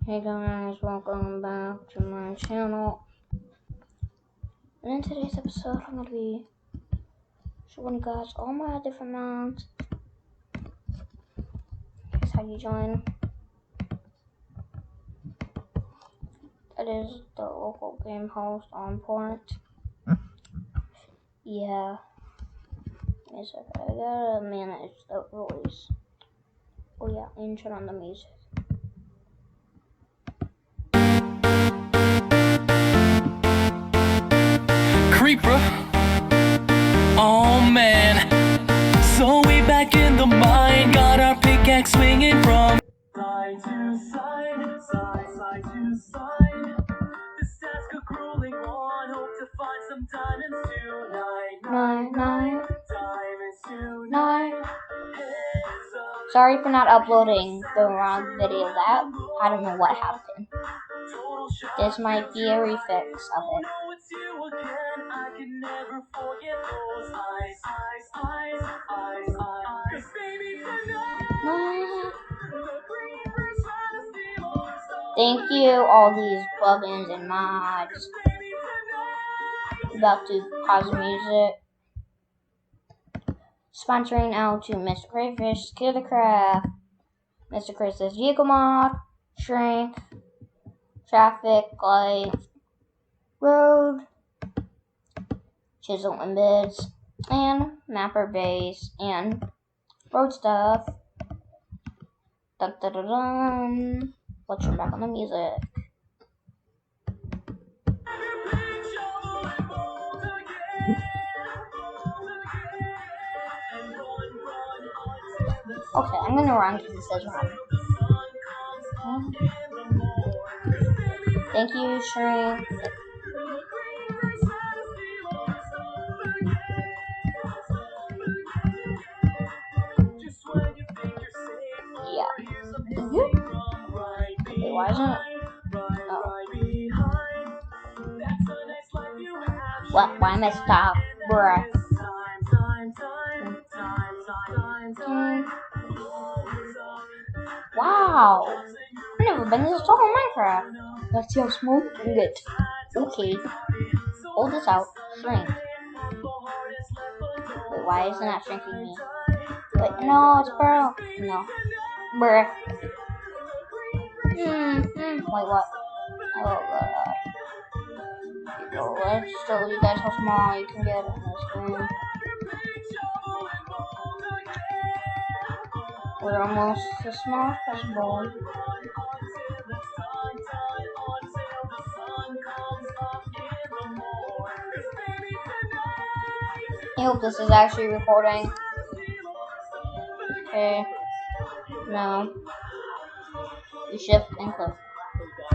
Hey guys, welcome back to my channel. And in today's episode, I'm going to be showing you guys all my different mods. Here's how you join. That is the local game host on Point. Yeah. Music. I gotta manage the voice. Oh yeah, and turn on the music. Creeper. Oh man. So we back in the mine, got our pickaxe swinging from side to side, side to side. The stats go grueling on, hope to find some diamonds tonight. Diamonds tonight. Sorry for not uploading the wrong video. That I don't know what happened. This might be a refix of it. Thank you, all these plugins and mods. About to pause the music. Sponsoring out to Mr. Crayfish, Kill the Craft, Mr. Chris's Vehicle Mod, Shrink, Traffic Light, Road, Chisel and Bits, and Mapper Base, and Road Stuff. Dun dun dun dun. Let's turn back on the music. Okay, I'm gonna run because it says run. Thank you, Shrink. Yeah. Wait, why isn't it? Oh. What? Why am I stopped? Bruh. Wow. I've never been this tall in Minecraft. Let's see how small you can get. Okay. Hold this out. Shrink. Wait, why isn't that shrinking me? Wait, no, it's Burrow. No. Bruh. Wait, what? Oh, God. Let's show you guys how small you can get in this game. We're almost as small as possible. I hope this is actually recording. Okay. No. You shift and click.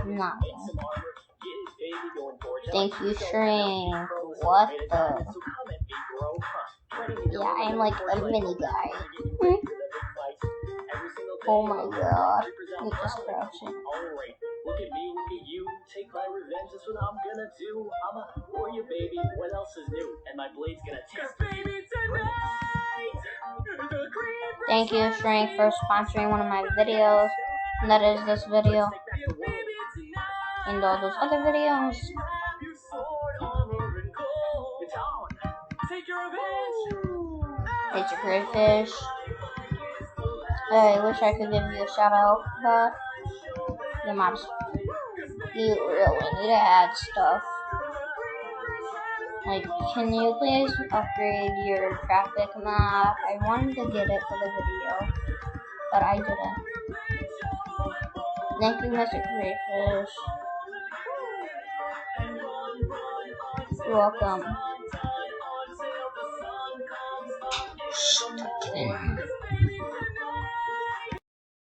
Nothing. Thank you, Shrink. What the? Yeah, I'm like a mini guy. Oh my god. I'm just crouching. Look at me, look at you. Take my revenge, that's what I'm gonna do. I'm a warrior, baby. What else is new? And my blade's gonna taste baby tonight. Thank you, Shrink, for sponsoring one of my videos. And that is this video. And all those other videos. It's a crayfish. I wish I could give you a shout out, but your moms, you really need to add stuff. Like, can you please upgrade your traffic map? I wanted to get it for the video, but I didn't. Thank you, Mr. Crayfish. You're welcome.